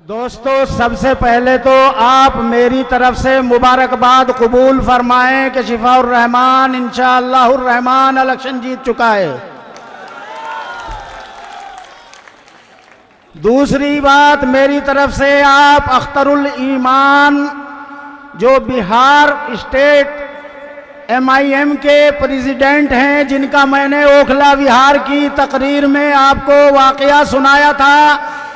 दोस्तों, सबसे पहले तो आप मेरी तरफ से मुबारकबाद कबूल फरमाएं कि शिफाउर रहमान इंशाअल्लाहुर रहमान इलेक्शन जीत चुका है। दूसरी बात, मेरी तरफ से आप अख्तरुल ईमान जो बिहार स्टेट MIM के प्रेसिडेंट हैं, जिनका मैंने ओखला विहार की तकरीर में आपको वाकया सुनाया था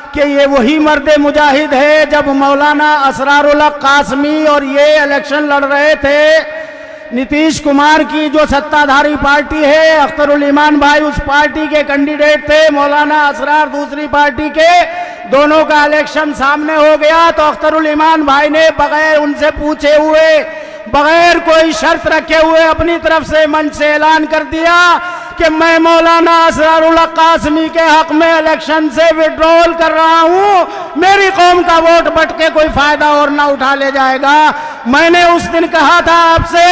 कि ये वही मर्द मुजाहिद है जब मौलाना असरारुल हक कासमी और ये इलेक्शन लड़ रहे थे। नीतीश कुमार की जो सत्ताधारी पार्टी है, अख्तरुल ईमान भाई उस पार्टी के कैंडिडेट थे, मौलाना असरार दूसरी पार्टी के, दोनों का इलेक्शन सामने हो गया तो अख्तरुल ईमान भाई ने बगैर उनसे पूछे हुए, बगैर कोई शर्त रखे हुए अपनी तरफ से मंच से ऐलान कर दिया कि मैं मौलाना असरारुल हक कासमी के हक में इलेक्शन से विड्रॉल कर रहा हूं, मेरी कौम का वोट बट के कोई फायदा और ना उठा ले जाएगा। मैंने उस दिन कहा था आपसे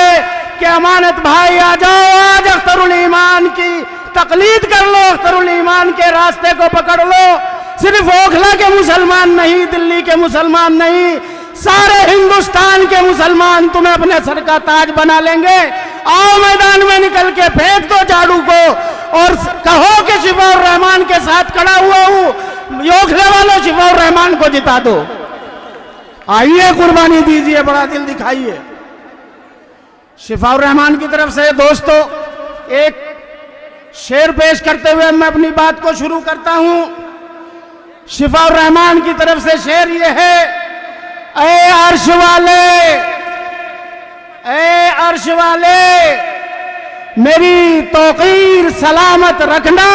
कि अमानत भाई आ जाओ, आज अख्तरुल ईमान की तकलीद कर लो, अख्तरुल ईमान के रास्ते को पकड़ लो। सिर्फ ओखला के मुसलमान नहीं, दिल्ली के मुसलमान नहीं, सारे हिंदुस्तान के मुसलमान तुम्हें अपने सर का ताज बना लेंगे। आओ मैदान में निकल के फेंक दो झाड़ू को और कहो कि शिफाउर रहमान के साथ खड़ा हुआ हूं, ओखले वालों शिफाउर रहमान को जिता दो। आइए कुर्बानी दीजिए, बड़ा दिल दिखाइए। शिफाउर रहमान की तरफ से दोस्तों एक शेर पेश करते हुए मैं अपनी बात को शुरू करता हूं। शिफाउर रहमान की तरफ से शेर ये है, ऐ अर्श वाले, ऐ अर्श वाले मेरी तौकीर सलामत रखना,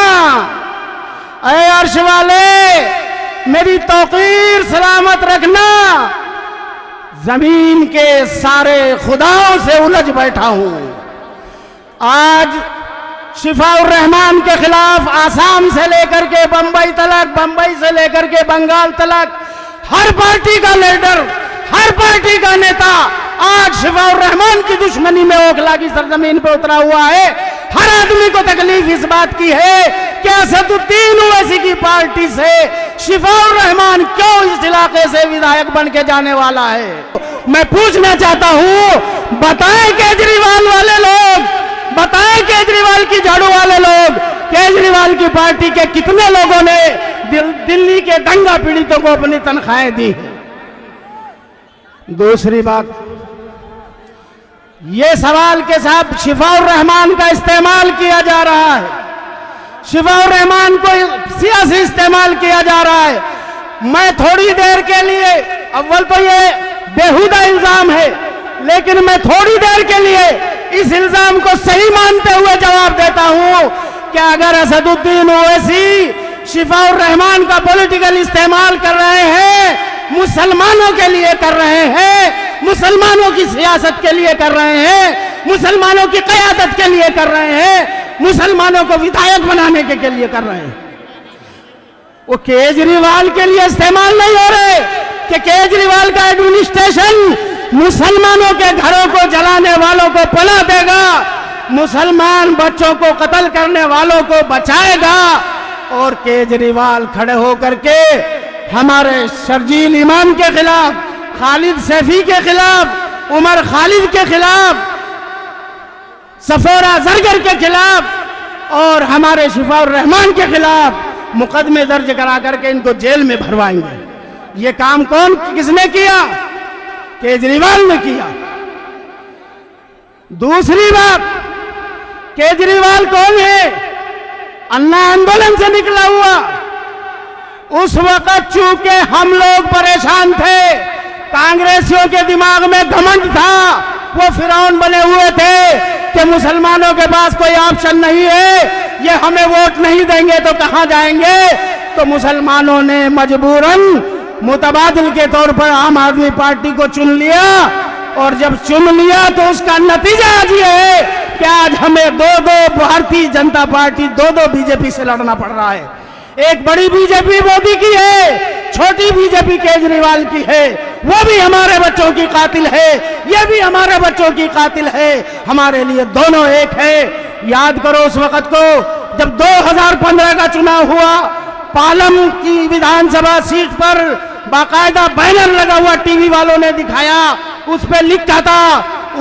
ऐ अर्श वाले मेरी तौकीर सलामत रखना, जमीन के सारे खुदाओं से उलझ बैठा हूं। आज शिफाउर रहमान के खिलाफ आसाम से लेकर के बंबई तलक, बंबई से लेकर के बंगाल तलक हर पार्टी का लीडर, हर पार्टी का नेता आज शिफाउर रहमान की दुश्मनी में ओखला की सरजमीन पे उतरा हुआ है। हर आदमी को तकलीफ इस बात की है कि असदुद्दीन ओवैसी की पार्टी से शिफाउर रहमान क्यों इस इलाके से विधायक बन के जाने वाला है। मैं पूछना चाहता हूं, बताएं केजरीवाल वाले लोग, बताएं केजरीवाल की झाड़ू वाले लोग, केजरीवाल की पार्टी के कितने लोगों ने दिल्ली के दंगा पीड़ितों को अपनी तनख्वाहें दी। दूसरी बात, ये सवाल के साथ शिफाउर रहमान का इस्तेमाल किया जा रहा है, शिफाउर रहमान को सियासी इस्तेमाल किया जा रहा है। मैं थोड़ी देर के लिए, अव्वल तो ये बेहुदा इल्जाम है, लेकिन मैं थोड़ी देर के लिए इस इल्जाम को सही मानते हुए जवाब देता हूं कि अगर असदुद्दीन ओवैसी शिफाउर रहमान का पॉलिटिकल इस्तेमाल कर रहे हैं, मुसलमानों के लिए कर रहे हैं, मुसलमानों की सियासत के लिए कर रहे हैं, मुसलमानों की क़यादत के लिए कर रहे हैं, मुसलमानों को विधायक बनाने के लिए कर रहे हैं, वो केजरीवाल के लिए इस्तेमाल नहीं हो रहे कि केजरीवाल का एडमिनिस्ट्रेशन मुसलमानों के घरों को जलाने वालों को पनाह देगा, मुसलमान बच्चों को कत्ल करने वालों को बचाएगा। और केजरीवाल खड़े होकर के हमारे शर्जील इमाम के खिलाफ, खालिद सैफी के खिलाफ, उमर खालिद के खिलाफ, सफोरा जरगर के खिलाफ और हमारे शिफाउर रहमान के खिलाफ मुकदमे दर्ज करा करके इनको जेल में भरवाएंगे। ये काम कौन, किसने किया? केजरीवाल ने किया। दूसरी बात, केजरीवाल कौन है? अन्ना आंदोलन से निकला हुआ। उस वक्त चूंकि हम लोग परेशान थे, कांग्रेसियों के दिमाग में घमंड था, वो फिरौन बने हुए थे कि मुसलमानों के पास कोई ऑप्शन नहीं है, ये हमें वोट नहीं देंगे तो कहां जाएंगे। तो मुसलमानों ने मजबूरन मुतबादिल के तौर पर आम आदमी पार्टी को चुन लिया, और जब चुन लिया तो उसका नतीजा आज ये है कि आज हमें दो भारतीय जनता पार्टी, दो बीजेपी से लड़ना पड़ रहा है। एक बड़ी बीजेपी मोदी की है, छोटी बीजेपी केजरीवाल की है, वो भी हमारे बच्चों की कातिल है, ये भी हमारे बच्चों की कातिल है। हमारे लिए दोनों एक है। याद करो उस वक्त को जब 2015 का चुनाव हुआ, पालम की विधानसभा सीट पर बाकायदा बैनर लगा हुआ टीवी वालों ने दिखाया, उस पे लिखा था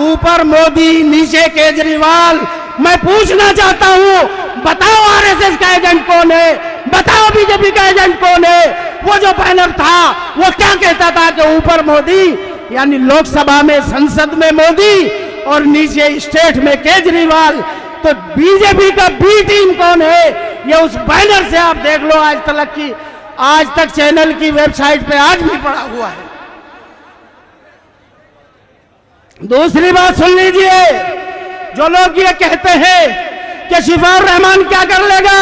ऊपर मोदी नीचे केजरीवाल। मैं पूछना चाहता हूं, बताओ आरएसएस का एजेंट कौन है, बताओ बीजेपी का एजेंट कौन है। वो जो बैनर था वो क्या कहता था कि ऊपर मोदी यानी लोकसभा में संसद में मोदी और नीचे स्टेट में केजरीवाल। तो बीजेपी का बी टीम कौन है ये उस बैनर से आप देख लो। आज तक चैनल की वेबसाइट पे आज भी पड़ा हुआ है। दूसरी बात सुन लीजिए, जो लोग ये कहते हैं कि शिफाउर रहमान क्या कर लेगा,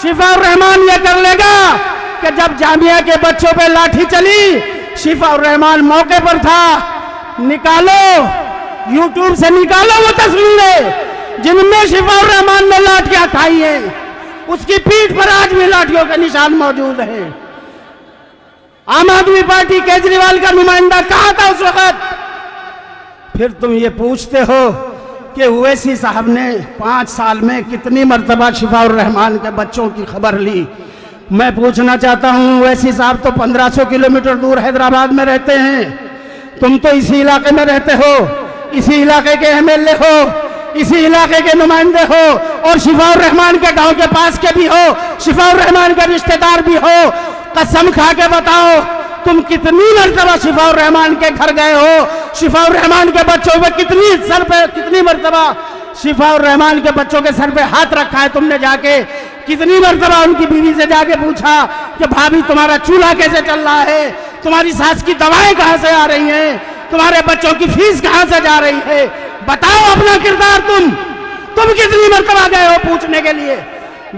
शिफाउर रहमान ये कर लेगा कि जब जामिया के बच्चों पे लाठी चली, शिफाउर रहमान मौके पर था। निकालो, यूट्यूब से निकालो वो तस्वीरें जिनमें शिफाउर रहमान ने लाठियां खाई हैं। उसकी पीठ पर आज भी लाठियों के निशान मौजूद हैं। आम आदमी पार्टी केजरीवाल का नुमाइंदा कहां था उस वक्त? फिर तुम ये पूछते हो कि ओवैसी साहब ने 5 साल में कितनी मर्तबा शिफाउर रहमान के बच्चों की खबर ली। मैं पूछना चाहता हूं, ओवैसी साहब तो 1500 किलोमीटर दूर हैदराबाद में रहते हैं, तुम तो इसी इलाके में रहते हो, इसी इलाके के एमएलए हो, इसी इलाके के नुमाइंदे हो और शिफाउर रहमान के गांव के पास के भी हो, शिफाउर रहमान के रिश्तेदार भी हो। कसम खा के बताओ तुम कितनी मर्तबा शिफाउर रहमान के घर गए हो, शिफाउर रहमान के बच्चों पे कितनी मर्तबा शिफाउर रहमान के बच्चों के सर पे हाथ रखा है तुमने जाके? कितनी मर्तबा उनकी बीवी से जाके पूछा कि भाभी तुम्हारा चूल्हा कैसे चल रहा है, तुम्हारी सास की दवाएं कहां से आ रही हैं, तुम्हारे बच्चों की फीस कहां से जा रही है? बताओ अपना किरदार। तुम कितनी मर्तबा गए हो पूछने के लिए?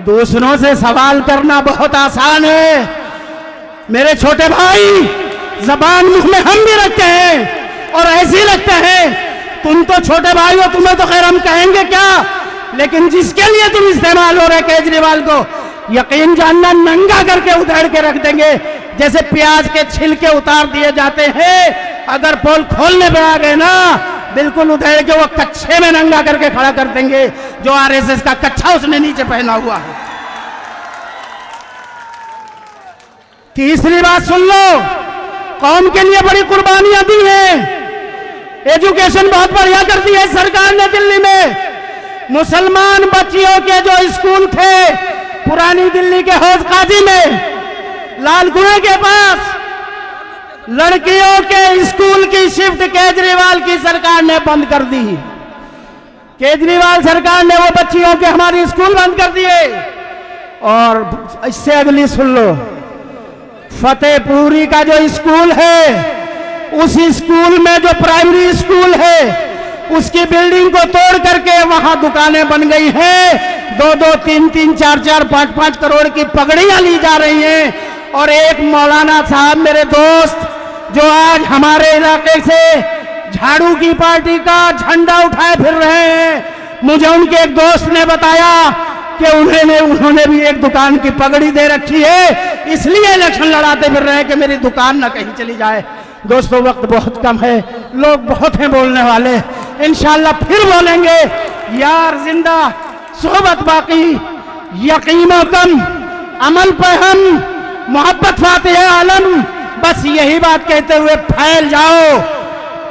दूसरों से सवाल करना बहुत आसान है मेरे छोटे भाई, जबान मुंह में हम भी रखते हैं और ऐसे रखते हैं। तुम तो छोटे भाई हो, तुम्हें तो खैर हम कहेंगे क्या, लेकिन जिसके लिए तुम इस्तेमाल हो रहे केजरीवाल को, यकीन जानना नंगा करके उधेड़ के रख देंगे जैसे प्याज के छिलके उतार दिए जाते हैं। अगर पोल खोलने पे आ गए ना, बिल्कुल उधेड़ के वो कच्छे में नंगा करके खड़ा कर देंगे जो आरएसएस का कच्छा उसने नीचे पहना हुआ है। तीसरी बात सुन लो, कौम के लिए बड़ी कुर्बानियां दी हैं। एजुकेशन बहुत बढ़िया कर दी है सरकार ने दिल्ली में। मुसलमान बच्चियों के जो स्कूल थे पुरानी दिल्ली के हौज काजी में, लाल कुएं के पास, लड़कियों के स्कूल की शिफ्ट केजरीवाल की सरकार ने बंद कर दी। केजरीवाल सरकार ने वो बच्चियों के हमारे स्कूल बंद कर दिए। और इससे अगली सुन लो, फतेहपुरी का जो स्कूल है, उस स्कूल में जो प्राइमरी स्कूल है उसकी बिल्डिंग को तोड़ करके वहां दुकानें बन गई हैं। 2-2, 3-3, 4-4, 5-5 करोड़ की पगड़ियां ली जा रही हैं। और एक मौलाना साहब मेरे दोस्त जो आज हमारे इलाके से झाड़ू की पार्टी का झंडा उठाए फिर रहे हैं, मुझे उनके एक दोस्त ने बताया कि उन्होंने भी एक दुकान की पगड़ी दे रखी है, इसलिए इलेक्शन लड़ाते फिर रहे हैं कि मेरी दुकान ना कहीं चली जाए। दोस्तों, वक्त बहुत कम है, लोग बहुत हैं बोलने वाले, इंशाल्लाह फिर बोलेंगे। यार जिंदा सोहबत बाकी, यकीनो कम, अमल पे हम, मोहब्बत फातिह आलम। बस यही बात कहते हुए फैल जाओ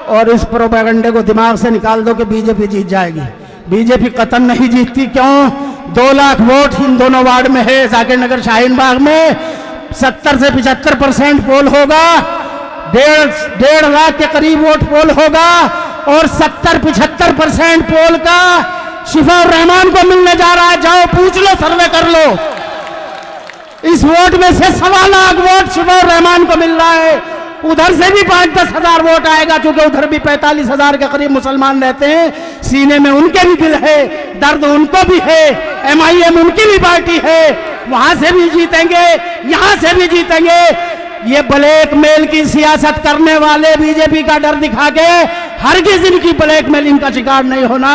और इस प्रोपेगेंडे को दिमाग से निकाल दो कि बीजेपी जीत जाएगी। बीजेपी कतन नहीं जीतती। क्यों? 2 लाख वोट इन दोनों वार्ड में है। जाकिर नगर शाहीन बाग में 70 से 75% पोल होगा, 1.5 लाख के करीब वोट पोल होगा और 70-75% पोल का शिफाउर रहमान को मिलने जा रहा है। जाओ पूछ लो, सर्वे कर लो। इस वोट में से 1.25 लाख वोट शिफाउर रहमान को मिल रहा है। उधर से भी 5-10 हजार वोट आएगा, क्योंकि उधर भी 45,000 के करीब मुसलमान रहते हैं। सीने में उनके भी दिल है, दर्द उनको भी है। MIM उनकी भी पार्टी है, वहां से भी जीतेंगे, यहां से भी जीतेंगे। ये ब्लैकमेल की सियासत करने वाले बीजेपी का डर दिखा के हरगिज़ इनकी ब्लैकमेलिंग का शिकार नहीं होना।